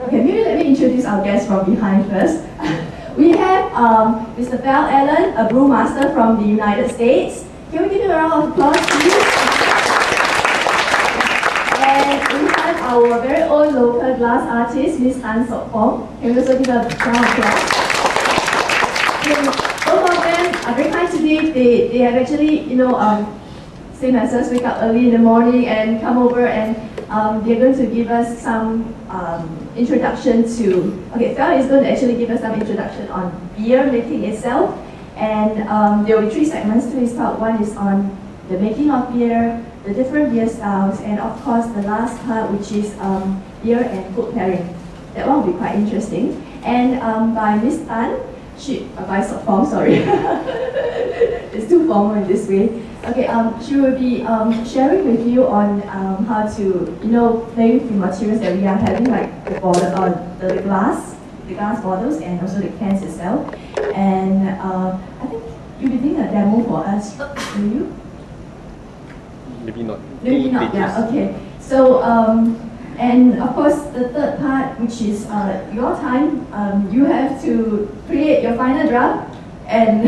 Okay, maybe let me introduce our guests from behind first. We have Mr. Val Allen, a brewmaster from the United States. Can we give him a round of applause, please? And we have our very own local glass artist, Miss Han Sok Fong. Can we also give a round of applause? And both of them are very kind today. They have actually, same as us, wake up early in the morning and come over, and they're going to give us some introduction to, okay, Phil is going to actually give us some introduction on beer making itself, and there will be 3 segments to his talk. One is on the making of beer, the different beer styles, and of course the last part, which is beer and food pairing. That one will be quite interesting. And by Miss Tan, by Sok Fong, sorry. It's too formal in this way. Okay, she will be sharing with you on how to, play with the materials that we are having, like the bottle, the glass bottles, and also the cans itself. And I think you'll be doing a demo for us, will you? Maybe not. Maybe not, yeah, okay. So, and of course, the third part, which is your time, you have to create your final draft, and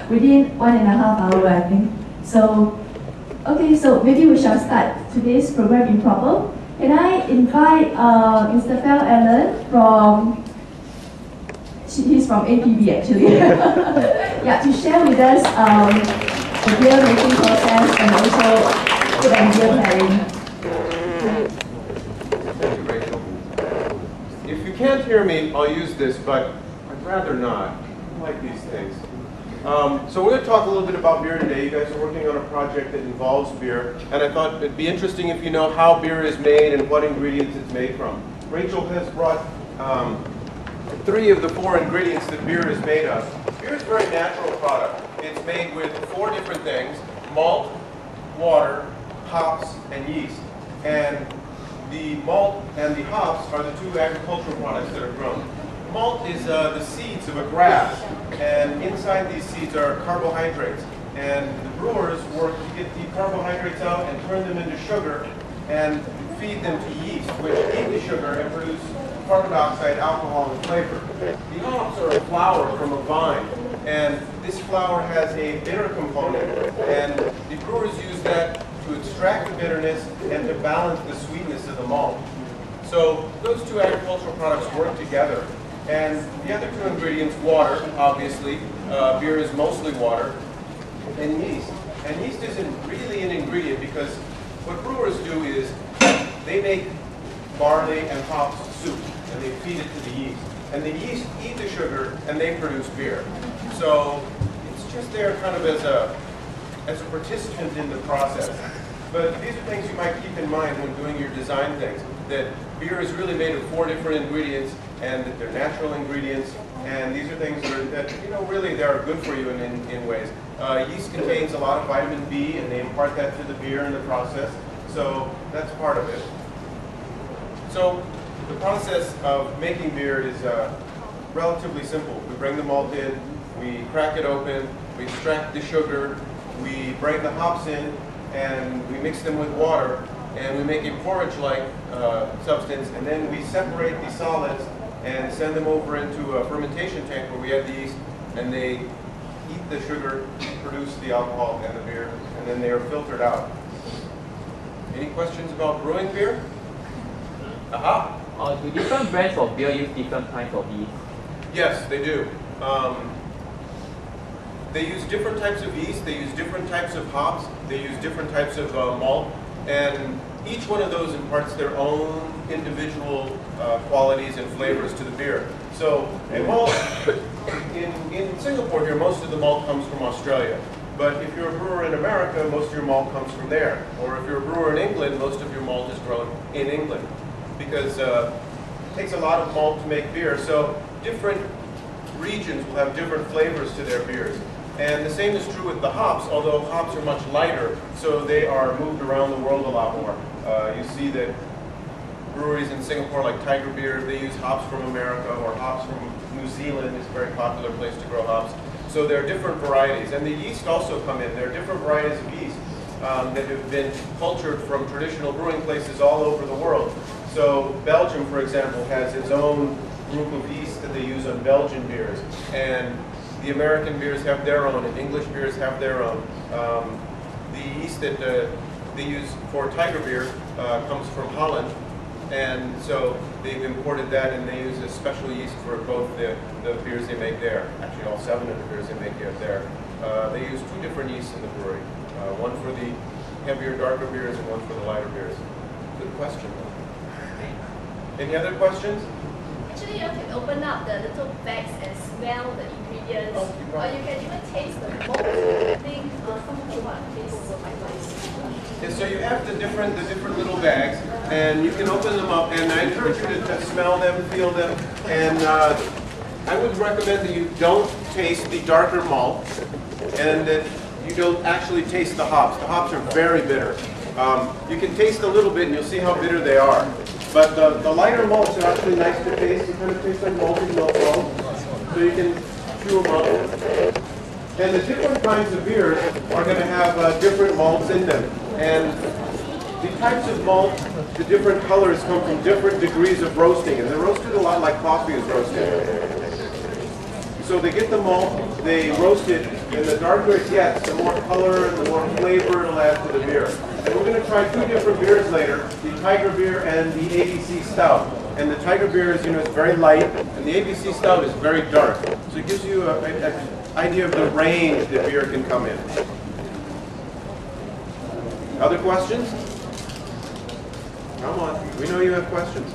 within 1.5 hours, I think. So, okay, so maybe we shall start today's program in proper. Can I invite Mr. Phil Allen from, he's from APB actually, yeah, to share with us the beer making process and also food and beer pairing. Thank you, Rachel. If you can't hear me, I'll use this, but I'd rather not. I like these things. So we're going to talk a little bit about beer today. You guys are working on a project that involves beer, and I thought it'd be interesting if you know how beer is made and what ingredients it's made from. Rachel has brought 3 of the 4 ingredients that beer is made of. Beer is a very natural product. It's made with 4 different things: malt, water, hops, and yeast. And the malt and the hops are the 2 agricultural products that are grown. Malt is the seeds of a grass, and inside these seeds are carbohydrates. And the brewers work to get the carbohydrates out and turn them into sugar and feed them to yeast, which eat the sugar and produce carbon dioxide, alcohol, and flavor. The hops are a flower from a vine, and this flower has a bitter component, and the brewers use that to extract the bitterness and to balance the sweetness of the malt. So those 2 agricultural products work together. And the other 2 ingredients, water, obviously, beer is mostly water, and yeast. And yeast isn't really an ingredient because what brewers do is they make barley and hops soup, and they feed it to the yeast. And the yeast eat the sugar, and they produce beer. So it's just there kind of as a participant in the process. But these are things you might keep in mind when doing your design things, that beer is really made of 4 different ingredients, and that they're natural ingredients, and these are things that really they are good for you in ways. Yeast contains a lot of vitamin B, and they impart that to the beer in the process, so that's part of it. So the process of making beer is relatively simple. We bring the malt in, we crack it open, we extract the sugar, we bring the hops in, and we mix them with water, and we make a porridge-like substance, and then we separate the solids and send them over into a fermentation tank where we add the yeast, and they eat the sugar, produce the alcohol and the beer, and then they are filtered out. Any questions about brewing beer? Aha! Do different brands of beer use different kinds of yeast? Yes, they do. They use different types of yeast, they use different types of hops, they use different types of malt, and each one of those imparts their own individual qualities and flavors to the beer. So malt, in Singapore here, most of the malt comes from Australia. But if you're a brewer in America, most of your malt comes from there. Or if you're a brewer in England, most of your malt is grown in England. Because it takes a lot of malt to make beer. So different regions will have different flavors to their beers. And the same is true with the hops, although hops are much lighter, so they are moved around the world a lot more. You see that breweries in Singapore, like Tiger Beer, they use hops from America, or hops from New Zealand is a very popular place to grow hops. So there are different varieties. And the yeast also come in. There are different varieties of yeast that have been cultured from traditional brewing places all over the world. So Belgium, for example, has its own group of yeast that they use on Belgian beers, and the American beers have their own, and English beers have their own. The yeast that they use for Tiger beer comes from Holland, and so they've imported that, and they use a special yeast for both the beers they make there. Actually, all 7 of the beers they make there. They use 2 different yeasts in the brewery, one for the heavier, darker beers, and one for the lighter beers. Good question. Any other questions? Actually, you can open up the little bags and smell the ingredients, or you can even taste the malt. I think some people want to taste quite nice. Yeah, so you have the different little bags, and you can open them up, and I encourage you to smell them, feel them, and I would recommend that you don't taste the darker malt, and that you don't actually taste the hops. The hops are very bitter. You can taste a little bit, and you'll see how bitter they are. But the lighter malts are actually nice to taste. You kind of taste like malted milk malt, so you can chew them up. And the different kinds of beers are going to have different malts in them. And the types of malt, the different colors come from different degrees of roasting. And they're roasted a lot like coffee is roasted. So they get the malt, they roast it, and the darker it gets, the more color and the more flavor it'll add to the beer. And we're going to try 2 different beers later, the Tiger beer and the ABC Stout. And the Tiger beer is, it's very light, and the ABC Stout is very dark. So it gives you an idea of the range that beer can come in. Other questions? Come on, we know you have questions.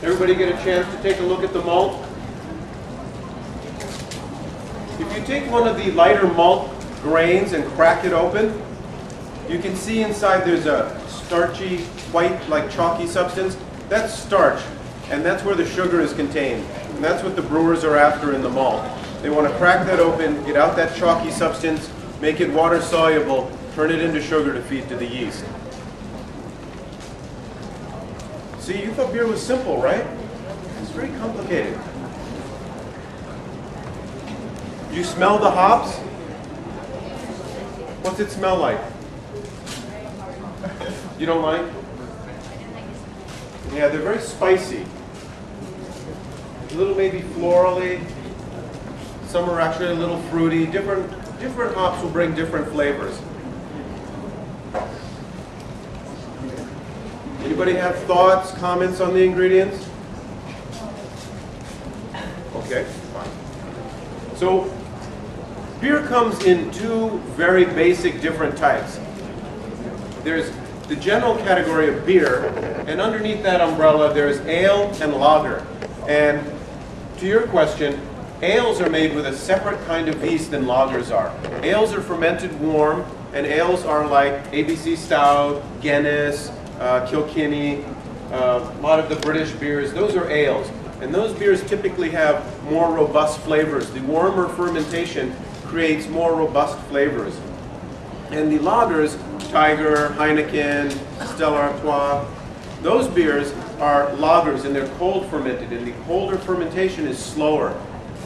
Everybody get a chance to take a look at the malt? If you take one of the lighter malt grains and crack it open, you can see inside there's a starchy, white, like chalky substance. That's starch, and that's where the sugar is contained. And that's what the brewers are after in the malt. They want to crack that open, get out that chalky substance, make it water soluble, turn it into sugar to feed to the yeast. See, you thought beer was simple, right? It's very complicated. You smell the hops? What's it smell like? You don't like? Yeah, they're very spicy. A little maybe florally. Some are actually a little fruity. Different hops will bring different flavors. Anybody have thoughts, comments on the ingredients? Okay, fine. So, beer comes in 2 very basic different types. There's the general category of beer, and underneath that umbrella there's ale and lager. And to your question, ales are made with a separate kind of yeast than lagers are. Ales are fermented warm, and ales are like ABC Stout, Guinness, Kilkenny, a lot of the British beers. Those are ales. And those beers typically have more robust flavors. The warmer fermentation creates more robust flavors. And the lagers, Tiger, Heineken, Stella Artois, those beers are lagers, and they're cold fermented, and the colder fermentation is slower.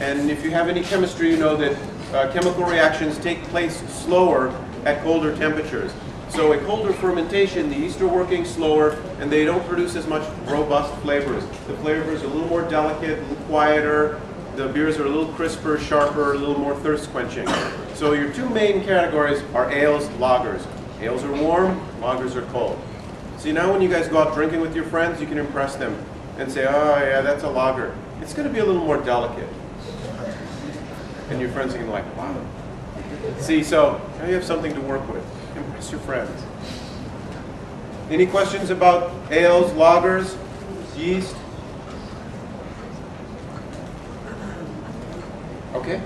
And if you have any chemistry, you know that chemical reactions take place slower at colder temperatures. So a colder fermentation, the yeast are working slower, and they don't produce as much robust flavors. The flavors are a little more delicate, a little quieter. The beers are a little crisper, sharper, a little more thirst quenching. So your 2 main categories are ales, lagers. Ales are warm, lagers are cold. See, now when you guys go out drinking with your friends, you can impress them and say, oh yeah, that's a lager. It's going to be a little more delicate. And your friends are going to be like, wow. See, so now you have something to work with. Impress your friends. Any questions about ales, lagers, yeast? Okay.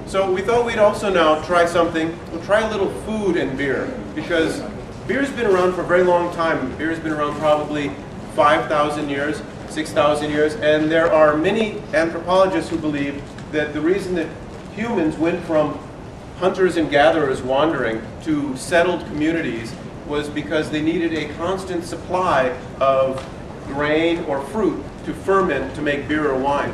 So we thought we'd also now try something. We'll try a little food in beer, because beer's been around for a very long time. Beer's been around probably 5,000 years, 6,000 years, and there are many anthropologists who believe that the reason that humans went from hunters and gatherers wandering to settled communities was because they needed a constant supply of grain or fruit to ferment to make beer or wine.